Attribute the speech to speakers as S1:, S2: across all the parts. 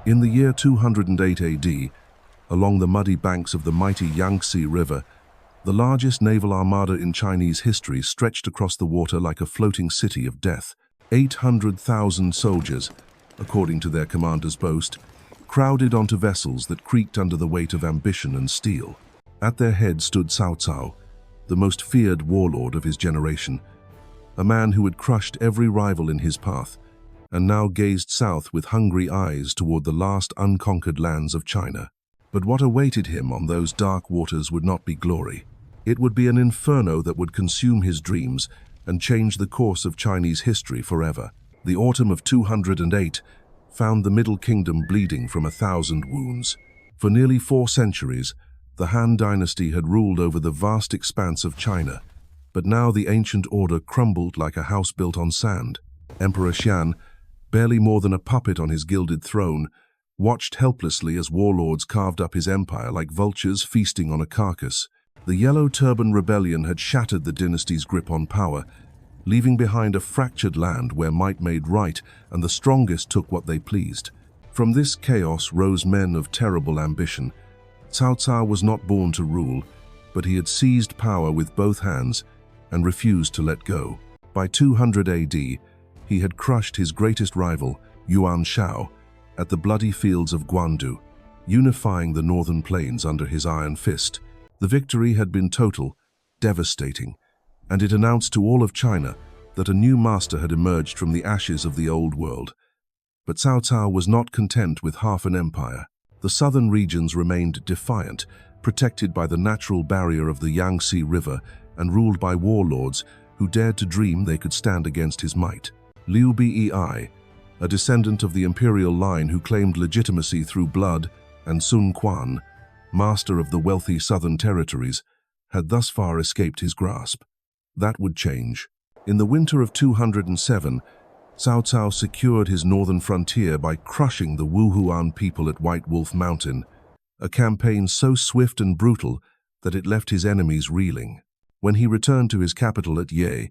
S1: In the year 208 AD, along the muddy banks of the mighty Yangtze River, the largest naval armada in Chinese history stretched across the water like a floating city of death. 800,000 soldiers, according to their commander's boast, crowded onto vessels that creaked under the weight of ambition and steel. At their head stood Cao Cao, the most feared warlord of his generation, a man who had crushed every rival in his path, and now gazed south with hungry eyes toward the last unconquered lands of China. But what awaited him on those dark waters would not be glory. It would be an inferno that would consume his dreams and change the course of Chinese history forever. The autumn of 208 found the Middle Kingdom bleeding from 1,000 wounds. For nearly 4 centuries, the Han dynasty had ruled over the vast expanse of China, but now the ancient order crumbled like a house built on sand. Emperor Xian, barely more than a puppet on his gilded throne, watched helplessly as warlords carved up his empire like vultures feasting on a carcass. The Yellow Turban Rebellion had shattered the dynasty's grip on power, leaving behind a fractured land where might made right and the strongest took what they pleased. From this chaos rose men of terrible ambition. Cao Cao was not born to rule, but he had seized power with both hands and refused to let go. By 200 AD, he had crushed his greatest rival, Yuan Shao, at the bloody fields of Guandu, unifying the northern plains under his iron fist. The victory had been total, devastating, and it announced to all of China that a new master had emerged from the ashes of the old world. But Cao Cao was not content with half an empire. The southern regions remained defiant, protected by the natural barrier of the Yangtze River and ruled by warlords who dared to dream they could stand against his might. Liu Bei, a descendant of the imperial line who claimed legitimacy through blood, and Sun Quan, master of the wealthy southern territories, had thus far escaped his grasp. That would change. In the winter of 207, Cao Cao secured his northern frontier by crushing the Wuhuan people at White Wolf Mountain, a campaign so swift and brutal that it left his enemies reeling. When he returned to his capital at Ye,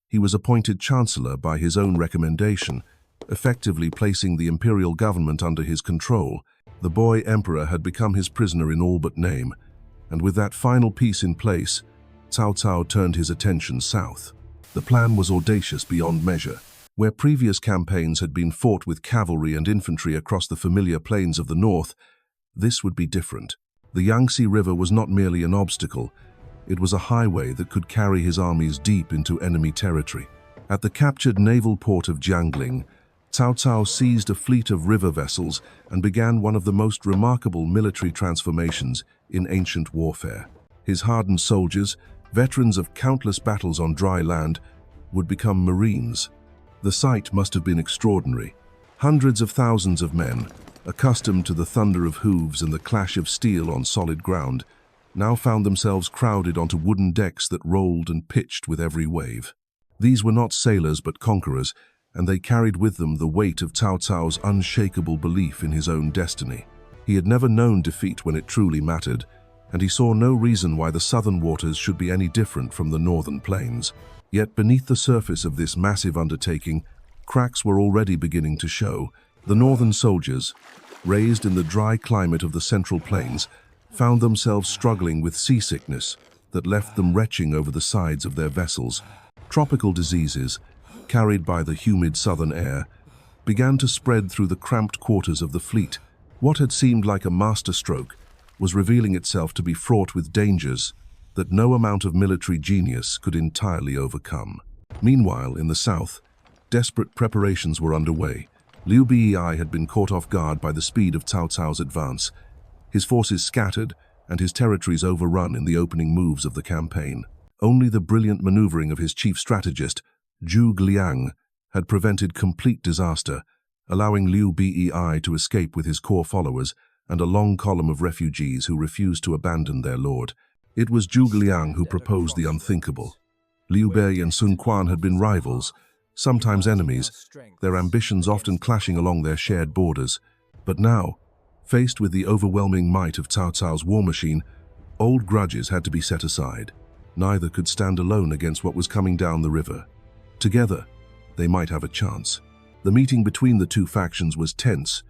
S1: he was appointed chancellor by his own recommendation, effectively placing the imperial government under his control. The boy emperor had become his prisoner in all but name, and with that final peace in place, Cao Cao turned his attention south. The plan was audacious beyond measure. Where previous campaigns had been fought with cavalry and infantry across the familiar plains of the north, this would be different. The Yangtze River was not merely an obstacle, it was a highway that could carry his armies deep into enemy territory. At the captured naval port of Jiangling, Cao Cao seized a fleet of river vessels and began one of the most remarkable military transformations in ancient warfare. His hardened soldiers, veterans of countless battles on dry land, would become Marines. The sight must have been extraordinary. Hundreds of thousands of men, accustomed to the thunder of hooves and the clash of steel on solid ground, now found themselves crowded onto wooden decks that rolled and pitched with every wave. These were not sailors but conquerors, and they carried with them the weight of Cao Cao's unshakable belief in his own destiny. He had never known defeat when it truly mattered, and he saw no reason why the southern waters should be any different from the northern plains. Yet beneath the surface of this massive undertaking, cracks were already beginning to show. The northern soldiers, raised in the dry climate of the central plains, found themselves struggling with seasickness that left them retching over the sides of their vessels. Tropical diseases, carried by the humid southern air, began to spread through the cramped quarters of the fleet. What had seemed like a masterstroke was revealing itself to be fraught with dangers that no amount of military genius could entirely overcome. Meanwhile, in the south, desperate preparations were underway. Liu Bei had been caught off guard by the speed of Cao Cao's advance, his forces scattered and his territories overrun in the opening moves of the campaign. Only the brilliant maneuvering of his chief strategist, Zhuge Liang, had prevented complete disaster, allowing Liu Bei to escape with his core followers and a long column of refugees who refused to abandon their lord. It was Zhuge Liang who proposed the unthinkable. Liu Bei and Sun Quan had been rivals, sometimes enemies, their ambitions often clashing along their shared borders. But now, faced with the overwhelming might of Cao Cao's war machine, old grudges had to be set aside. Neither could stand alone against what was coming down the river. Together, they might have a chance. The meeting between the two factions was tense,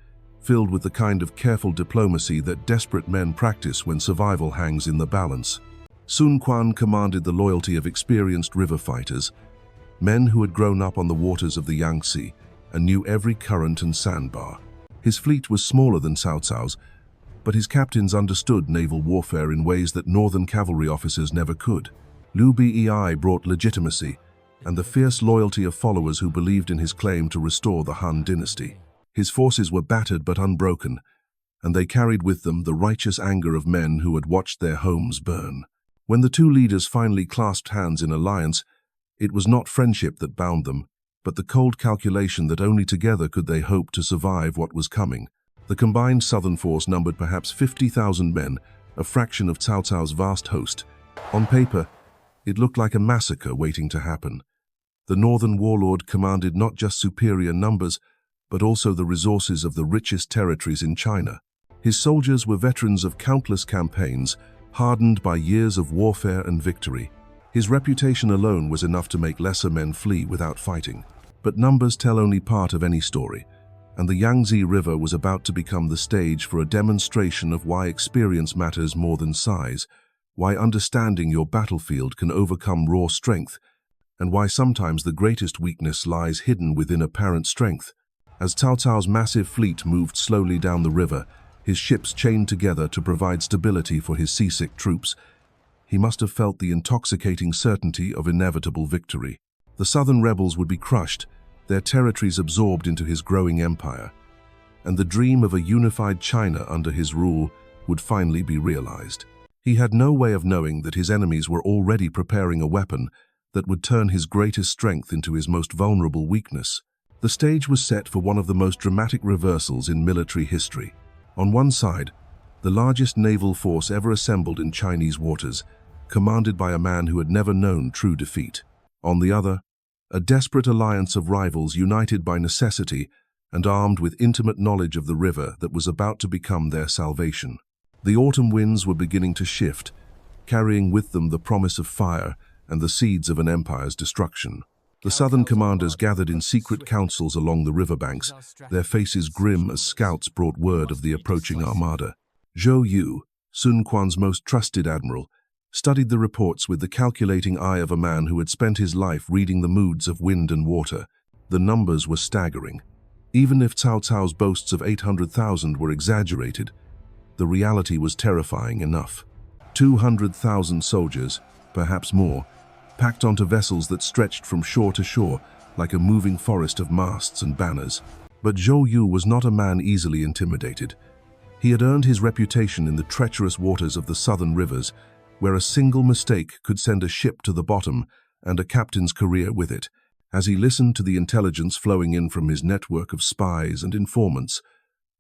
S1: filled with the kind of careful diplomacy that desperate men practice when survival hangs in the balance. Quan commanded the loyalty of experienced river fighters, men who had grown up on the waters of the Yangtze and knew every current and sandbar. His fleet was smaller than Cao Cao's, but his captains understood naval warfare in ways that northern cavalry officers never could. Liu Bei brought legitimacy and the fierce loyalty of followers who believed in his claim to restore the Han dynasty. His forces were battered but unbroken, and they carried with them the righteous anger of men who had watched their homes burn. When the two leaders finally clasped hands in alliance, it was not friendship that bound them, but the cold calculation that only together could they hope to survive what was coming. The combined southern force numbered perhaps 50,000 men, a fraction of Cao Cao's vast host. On paper, it looked like a massacre waiting to happen. The northern warlord commanded not just superior numbers, but also the resources of the richest territories in China. His soldiers were veterans of countless campaigns, hardened by years of warfare and victory. His reputation alone was enough to make lesser men flee without fighting. But numbers tell only part of any story, and the Yangtze River was about to become the stage for a demonstration of why experience matters more than size, why understanding your battlefield can overcome raw strength, and why sometimes the greatest weakness lies hidden within apparent strength. As Cao Cao's massive fleet moved slowly down the river, his ships chained together to provide stability for his seasick troops, he must have felt the intoxicating certainty of inevitable victory. The southern rebels would be crushed, their territories absorbed into his growing empire, and the dream of a unified China under his rule would finally be realized. He had no way of knowing that his enemies were already preparing a weapon that would turn his greatest strength into his most vulnerable weakness. The stage was set for one of the most dramatic reversals in military history. On one side, the largest naval force ever assembled in Chinese waters, commanded by a man who had never known true defeat. On the other, a desperate alliance of rivals united by necessity and armed with intimate knowledge of the river that was about to become their salvation. The autumn winds were beginning to shift, carrying with them the promise of fire and the seeds of an empire's destruction. The southern commanders gathered in secret councils along the riverbanks, their faces grim as scouts brought word of the approaching armada. Zhou Yu, Quan's most trusted admiral, studied the reports with the calculating eye of a man who had spent his life reading the moods of wind and water. The numbers were staggering. Even if Cao Cao's boasts of 800,000 were exaggerated, the reality was terrifying enough. 200,000 soldiers, perhaps more, packed onto vessels that stretched from shore to shore like a moving forest of masts and banners. But Zhou Yu was not a man easily intimidated. He had earned his reputation in the treacherous waters of the southern rivers, where a single mistake could send a ship to the bottom and a captain's career with it. As he listened to the intelligence flowing in from his network of spies and informants,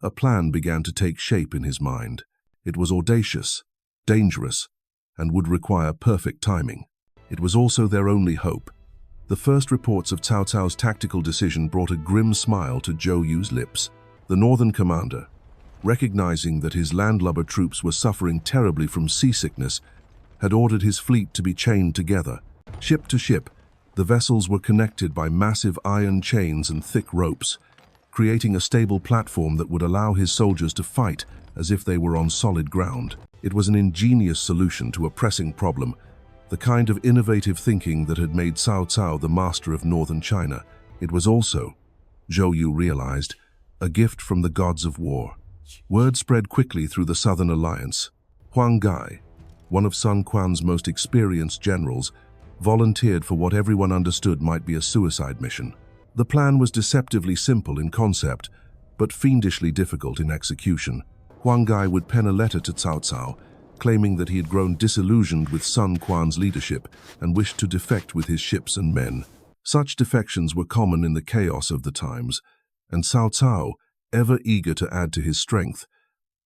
S1: a plan began to take shape in his mind. It was audacious, dangerous, and would require perfect timing. It was also their only hope. The first reports of Cao Cao's tactical decision brought a grim smile to Zhou Yu's lips. The northern commander, recognizing that his landlubber troops were suffering terribly from seasickness, had ordered his fleet to be chained together. Ship to ship, the vessels were connected by massive iron chains and thick ropes, creating a stable platform that would allow his soldiers to fight as if they were on solid ground. It was an ingenious solution to a pressing problem, the kind of innovative thinking that had made Cao Cao the master of northern China. It was also, Zhou Yu realized, a gift from the gods of war. Word spread quickly through the southern alliance. Huang Gai, one of Quan's most experienced generals, volunteered for what everyone understood might be a suicide mission. The plan was deceptively simple in concept, but fiendishly difficult in execution. Huang Gai would pen a letter to Cao Cao, claiming that he had grown disillusioned with Quan's leadership and wished to defect with his ships and men. Such defections were common in the chaos of the times, and Cao Cao, ever eager to add to his strength,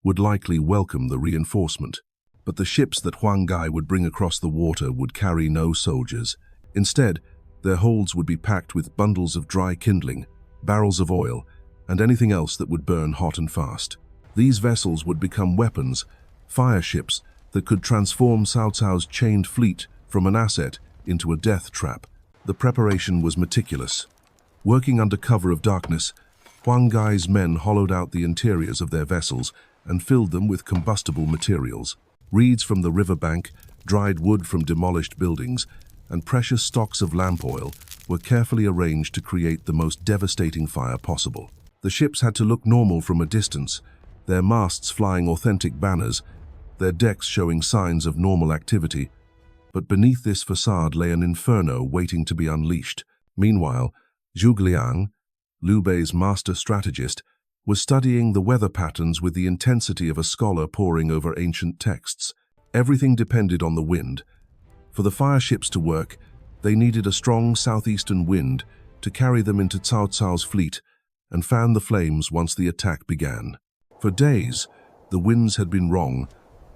S1: would likely welcome the reinforcement. But the ships that Huang Gai would bring across the water would carry no soldiers. Instead, their holds would be packed with bundles of dry kindling, barrels of oil, and anything else that would burn hot and fast. These vessels would become weapons, fire ships that could transform Cao Cao's chained fleet from an asset into a death trap. The preparation was meticulous. Working under cover of darkness, Huang Gai's men hollowed out the interiors of their vessels and filled them with combustible materials. Reeds from the riverbank, dried wood from demolished buildings, and precious stocks of lamp oil were carefully arranged to create the most devastating fire possible. The ships had to look normal from a distance, their masts flying authentic banners, their decks showing signs of normal activity, but beneath this facade lay an inferno waiting to be unleashed. Meanwhile, Zhuge Liang, Liu Bei's master strategist, was studying the weather patterns with the intensity of a scholar poring over ancient texts. Everything depended on the wind. For the fire ships to work, they needed a strong southeastern wind to carry them into Cao Cao's fleet and fan the flames once the attack began. For days, the winds had been wrong,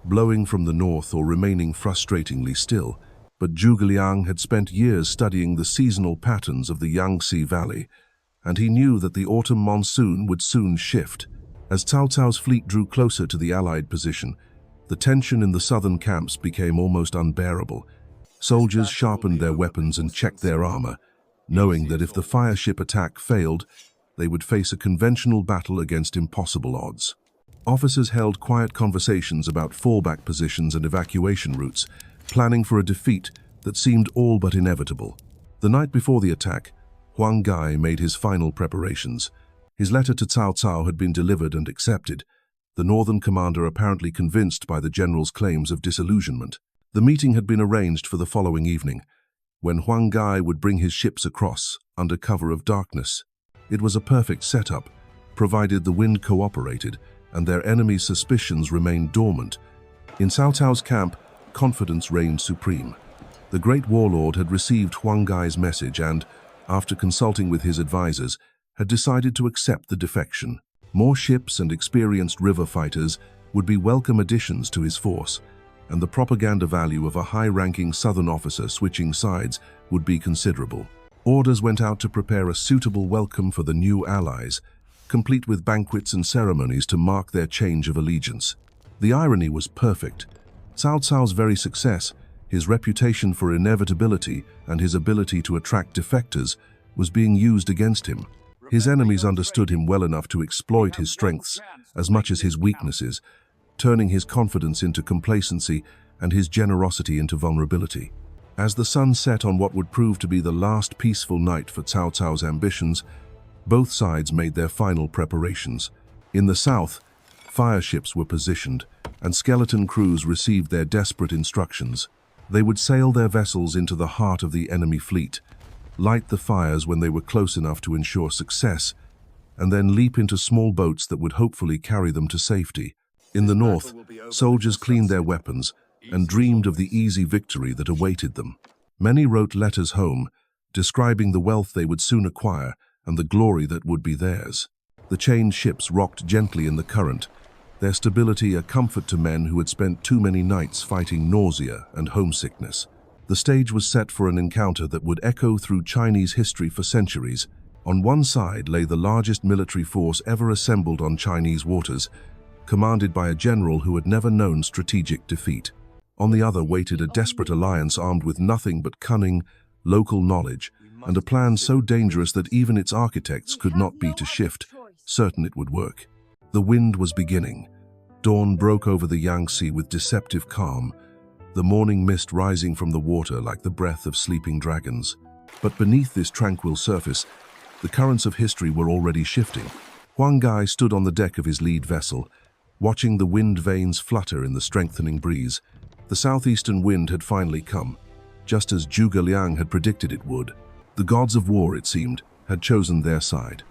S1: blowing from the north or remaining frustratingly still, but Zhuge Liang had spent years studying the seasonal patterns of the Yangtze Valley, and he knew that the autumn monsoon would soon shift. As Cao Cao's fleet drew closer to the Allied position, the tension in the southern camps became almost unbearable. Soldiers sharpened their weapons and checked their armor, knowing that if the fire ship attack failed, they would face a conventional battle against impossible odds. Officers held quiet conversations about fallback positions and evacuation routes, planning for a defeat that seemed all but inevitable. The night before the attack, Huang Gai made his final preparations. His letter to Cao Cao had been delivered and accepted, the northern commander apparently convinced by the general's claims of disillusionment. The meeting had been arranged for the following evening, when Huang Gai would bring his ships across under cover of darkness. It was a perfect setup, provided the wind cooperated and their enemy's suspicions remained dormant. In Cao Cao's camp, confidence reigned supreme. The great warlord had received Huang Gai's message and, after consulting with his advisors, had decided to accept the defection. More ships and experienced river fighters would be welcome additions to his force, and the propaganda value of a high-ranking southern officer switching sides would be considerable. Orders went out to prepare a suitable welcome for the new allies, complete with banquets and ceremonies to mark their change of allegiance. The irony was perfect. Cao Cao's very success, his reputation for inevitability, and his ability to attract defectors was being used against him. His enemies understood him well enough to exploit his strengths as much as his weaknesses, turning his confidence into complacency and his generosity into vulnerability. As the sun set on what would prove to be the last peaceful night for Cao Cao's ambitions, both sides made their final preparations. In the south, fire ships were positioned, and skeleton crews received their desperate instructions. They would sail their vessels into the heart of the enemy fleet, light the fires when they were close enough to ensure success, and then leap into small boats that would hopefully carry them to safety. In the north, soldiers cleaned their weapons and dreamed of the easy victory that awaited them. Many wrote letters home, describing the wealth they would soon acquire and the glory that would be theirs. The chained ships rocked gently in the current, their stability a comfort to men who had spent too many nights fighting nausea and homesickness. The stage was set for an encounter that would echo through Chinese history for centuries. On one side lay the largest military force ever assembled on Chinese waters, commanded by a general who had never known strategic defeat. On the other waited a desperate alliance armed with nothing but cunning, local knowledge, and a plan so dangerous that even its architects could not be to shift, certain it would work. The wind was beginning. Dawn broke over the Yangtze with deceptive calm, the morning mist rising from the water like the breath of sleeping dragons. But beneath this tranquil surface, the currents of history were already shifting. Huang Gai stood on the deck of his lead vessel, watching the wind vanes flutter in the strengthening breeze. The southeastern wind had finally come, just as Zhuge Liang had predicted it would. The gods of war, it seemed, had chosen their side.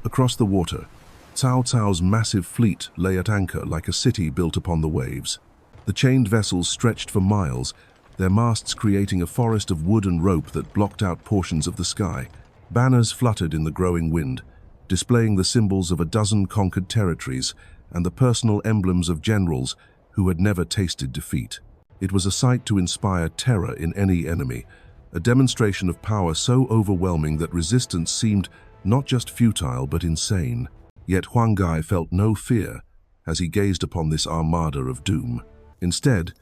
S1: Across the water, Cao Cao's massive fleet lay at anchor like a city built upon the waves. The chained vessels stretched for miles, their masts creating a forest of wood and rope that blocked out portions of the sky. Banners fluttered in the growing wind, displaying the symbols of a dozen conquered territories and the personal emblems of generals who had never tasted defeat. It was a sight to inspire terror in any enemy, a demonstration of power so overwhelming that resistance seemed not just futile but insane. Yet Huang Gai felt no fear as he gazed upon this armada of doom. Instead,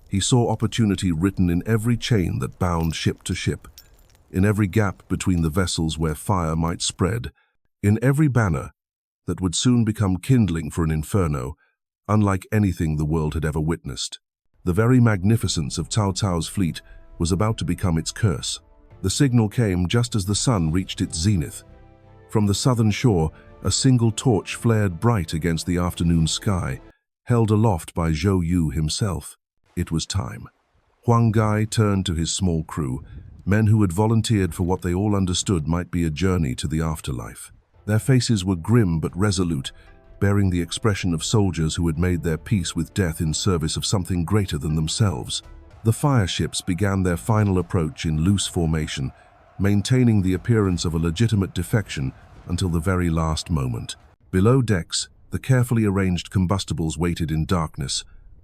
S1: he saw opportunity written in every chain that bound ship to ship, in every gap between the vessels where fire might spread, in every banner that would soon become kindling for an inferno, unlike anything the world had ever witnessed. The very magnificence of Cao Cao's fleet was about to become its curse. The signal came just as the sun reached its zenith. From the southern shore, a single torch flared bright against the afternoon sky, held aloft by Zhou Yu himself. It was time. Huang Gai turned to his small crew, men who had volunteered for what they all understood might be a journey to the afterlife. Their faces were grim but resolute, bearing the expression of soldiers who had made their peace with death in service of something greater than themselves. The fire ships began their final approach in loose formation, maintaining the appearance of a legitimate defection until the very last moment. Below decks, the carefully arranged combustibles waited in darkness,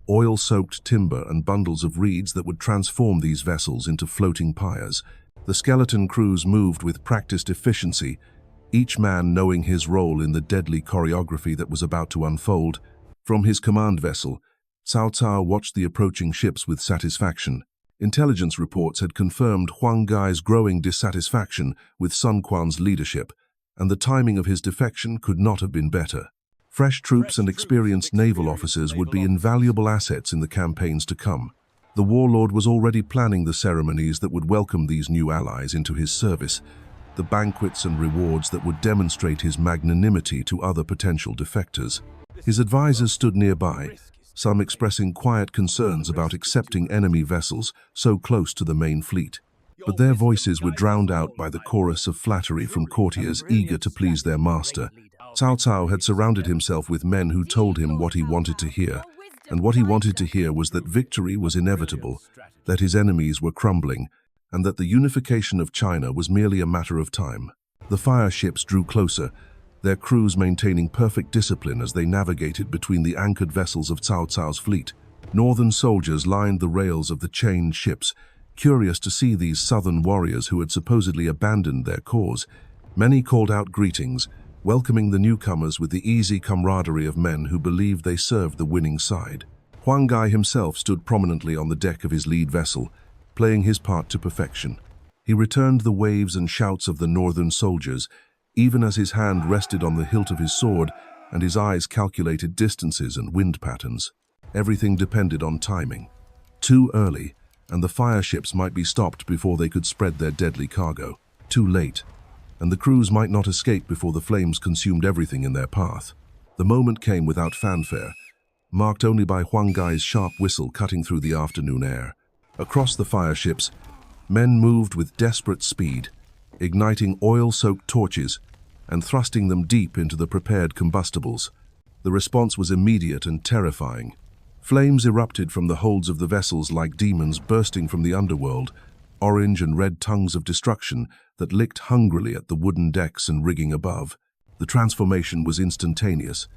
S1: oil-soaked timber and bundles of reeds that would transform these vessels into floating pyres. The skeleton crews moved with practiced efficiency, each man knowing his role in the deadly choreography that was about to unfold. From his command vessel, Cao Cao watched the approaching ships with satisfaction. Intelligence reports had confirmed Huang Gai's growing dissatisfaction with Sun Quan's leadership, and the timing of his defection could not have been better. Fresh troops and experienced naval officers would be invaluable assets in the campaigns to come. The warlord was already planning the ceremonies that would welcome these new allies into his service, the banquets and rewards that would demonstrate his magnanimity to other potential defectors. His advisors stood nearby, some expressing quiet concerns about accepting enemy vessels so close to the main fleet. But their voices were drowned out by the chorus of flattery from courtiers eager to please their master. Cao Cao had surrounded himself with men who told him what he wanted to hear, and what he wanted to hear was that victory was inevitable, that his enemies were crumbling, and that the unification of China was merely a matter of time. The fire ships drew closer, their crews maintaining perfect discipline as they navigated between the anchored vessels of Cao Cao's fleet. Northern soldiers lined the rails of the chained ships, curious to see these southern warriors who had supposedly abandoned their cause. Many called out greetings, welcoming the newcomers with the easy camaraderie of men who believed they served the winning side. Huang Gai himself stood prominently on the deck of his lead vessel, playing his part to perfection. He returned the waves and shouts of the northern soldiers, even as his hand rested on the hilt of his sword and his eyes calculated distances and wind patterns. Everything depended on timing. Too early, and the fire ships might be stopped before they could spread their deadly cargo. Too late, and the crews might not escape before the flames consumed everything in their path. The moment came without fanfare, marked only by Huang Gai's sharp whistle cutting through the afternoon air. Across the fire ships, men moved with desperate speed, igniting oil-soaked torches and thrusting them deep into the prepared combustibles. The response was immediate and terrifying. Flames erupted from the holds of the vessels like demons bursting from the underworld, orange and red tongues of destruction that licked hungrily at the wooden decks and rigging above. The transformation was instantaneous.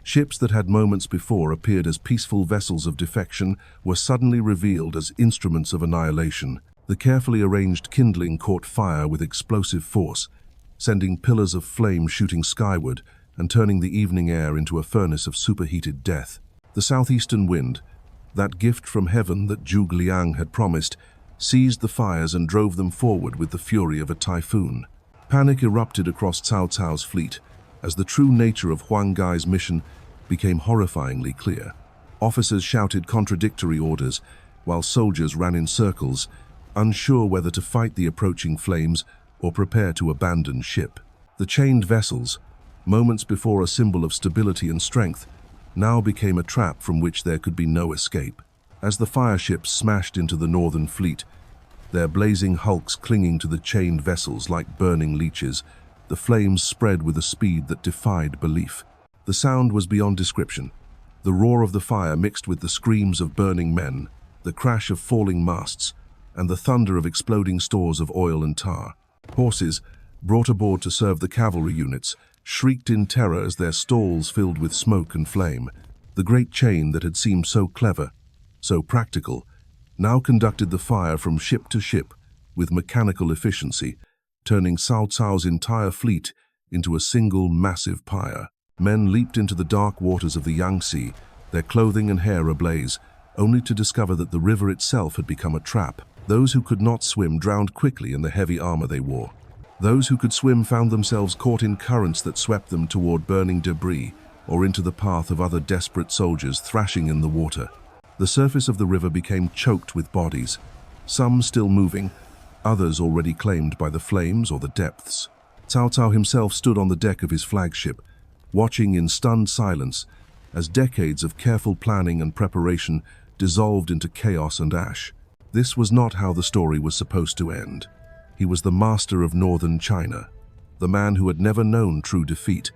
S1: Ships that had moments before appeared as peaceful vessels of defection were suddenly revealed as instruments of annihilation. The carefully arranged kindling caught fire with explosive force, sending pillars of flame shooting skyward and turning the evening air into a furnace of superheated death. The southeastern wind, that gift from heaven that Zhuge Liang had promised, seized the fires and drove them forward with the fury of a typhoon. Panic erupted across Cao Cao's fleet as the true nature of Huang Gai's mission became horrifyingly clear. Officers shouted contradictory orders, while soldiers ran in circles, unsure whether to fight the approaching flames or prepare to abandon ship. The chained vessels, moments before a symbol of stability and strength, now became a trap from which there could be no escape. As the fire ships smashed into the northern fleet, their blazing hulks clinging to the chained vessels like burning leeches, the flames spread with a speed that defied belief. The sound was beyond description. The roar of the fire mixed with the screams of burning men, the crash of falling masts, and the thunder of exploding stores of oil and tar. Horses, brought aboard to serve the cavalry units, shrieked in terror as their stalls filled with smoke and flame. The great chain that had seemed so clever, so practical, now conducted the fire from ship to ship with mechanical efficiency, turning Cao Cao's entire fleet into a single massive pyre. Men leaped into the dark waters of the Yangtze, their clothing and hair ablaze, only to discover that the river itself had become a trap. Those who could not swim drowned quickly in the heavy armor they wore. Those who could swim found themselves caught in currents that swept them toward burning debris or into the path of other desperate soldiers thrashing in the water. The surface of the river became choked with bodies, some still moving, others already claimed by the flames or the depths. Cao Cao himself stood on the deck of his flagship, watching in stunned silence as decades of careful planning and preparation dissolved into chaos and ash. This was not how the story was supposed to end. He was the master of northern China, the man who had never known true defeat,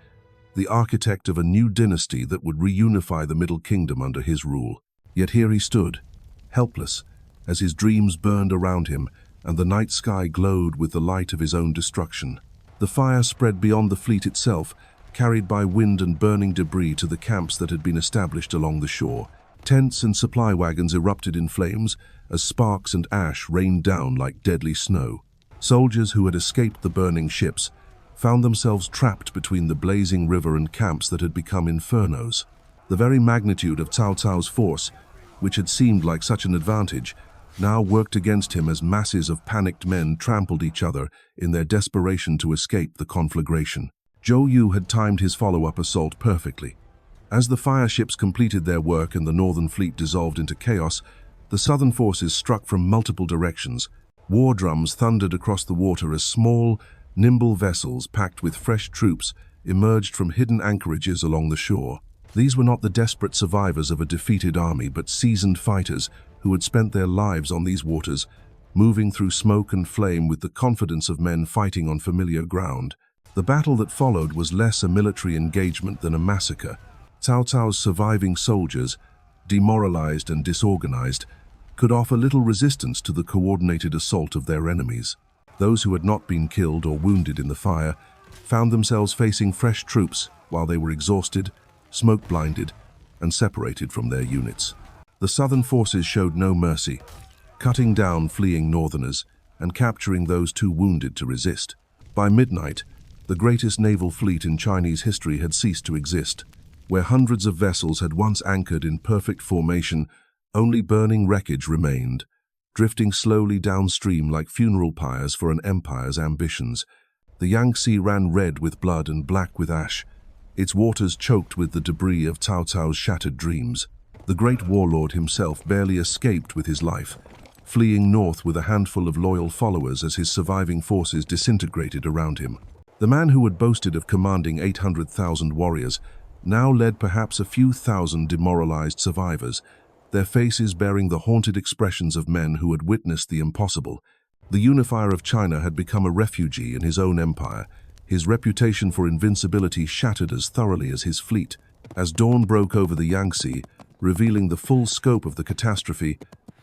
S1: the architect of a new dynasty that would reunify the Middle Kingdom under his rule. Yet here he stood, helpless, as his dreams burned around him and the night sky glowed with the light of his own destruction. The fire spread beyond the fleet itself, carried by wind and burning debris to the camps that had been established along the shore. Tents and supply wagons erupted in flames as sparks and ash rained down like deadly snow. Soldiers who had escaped the burning ships found themselves trapped between the blazing river and camps that had become infernos. The very magnitude of Cao Cao's force, which had seemed like such an advantage, now worked against him as masses of panicked men trampled each other in their desperation to escape the conflagration. Zhou Yu had timed his follow-up assault perfectly. As the fire ships completed their work and the northern fleet dissolved into chaos, the southern forces struck from multiple directions. War drums thundered across the water as small, nimble vessels packed with fresh troops emerged from hidden anchorages along the shore. These were not the desperate survivors of a defeated army, but seasoned fighters who had spent their lives on these waters, moving through smoke and flame with the confidence of men fighting on familiar ground. The battle that followed was less a military engagement than a massacre. Cao Cao's surviving soldiers, demoralized and disorganized, could offer little resistance to the coordinated assault of their enemies. Those who had not been killed or wounded in the fire found themselves facing fresh troops while they were exhausted, smoke-blinded, and separated from their units. The southern forces showed no mercy, cutting down fleeing northerners and capturing those too wounded to resist. By midnight, the greatest naval fleet in Chinese history had ceased to exist. Where hundreds of vessels had once anchored in perfect formation, only burning wreckage remained, drifting slowly downstream like funeral pyres for an empire's ambitions. The Yangtze ran red with blood and black with ash, its waters choked with the debris of Cao Cao's shattered dreams. The great warlord himself barely escaped with his life, fleeing north with a handful of loyal followers as his surviving forces disintegrated around him. The man who had boasted of commanding 800,000 warriors now led perhaps a few thousand demoralized survivors, their faces bearing the haunted expressions of men who had witnessed the impossible. The unifier of China had become a refugee in his own empire, his reputation for invincibility shattered as thoroughly as his fleet. As dawn broke over the Yangtze, revealing the full scope of the catastrophe,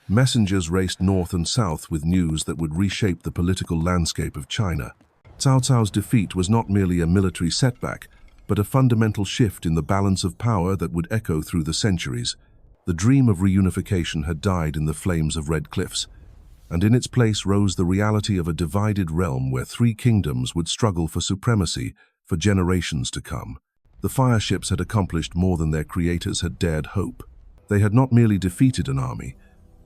S1: messengers raced north and south with news that would reshape the political landscape of China. Cao Cao's defeat was not merely a military setback, but a fundamental shift in the balance of power that would echo through the centuries. The dream of reunification had died in the flames of Red Cliffs, and in its place rose the reality of a divided realm where three kingdoms would struggle for supremacy for generations to come. The fire ships had accomplished more than their creators had dared hope. They had not merely defeated an army,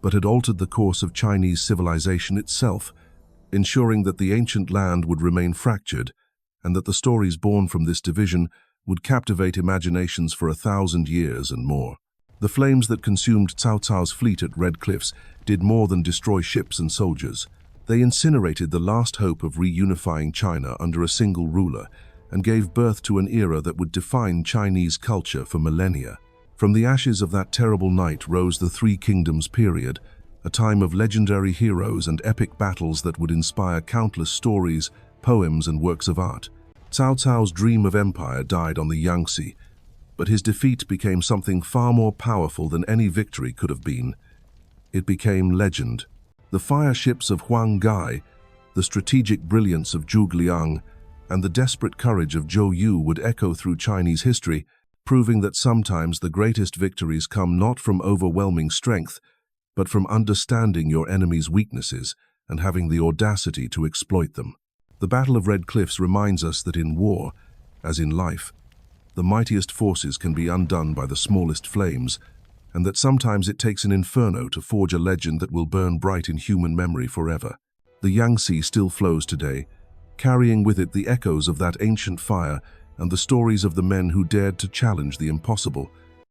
S1: but had altered the course of Chinese civilization itself, ensuring that the ancient land would remain fractured and that the stories born from this division would captivate imaginations for 1,000 years and more. The flames that consumed Cao Cao's fleet at Red Cliffs did more than destroy ships and soldiers. They incinerated the last hope of reunifying China under a single ruler and gave birth to an era that would define Chinese culture for millennia. From the ashes of that terrible night rose the Three Kingdoms period, a time of legendary heroes and epic battles that would inspire countless stories, poems, and works of art. Cao Cao's dream of empire died on the Yangtze, but his defeat became something far more powerful than any victory could have been. It became legend. The fire ships of Huang Gai, the strategic brilliance of Zhuge Liang, and the desperate courage of Zhou Yu would echo through Chinese history, proving that sometimes the greatest victories come not from overwhelming strength, but from understanding your enemy's weaknesses and having the audacity to exploit them. The Battle of Red Cliffs reminds us that in war, as in life, the mightiest forces can be undone by the smallest flames, and that sometimes it takes an inferno to forge a legend that will burn bright in human memory forever. The Yangtze still flows today, carrying with it the echoes of that ancient fire and the stories of the men who dared to challenge the impossible.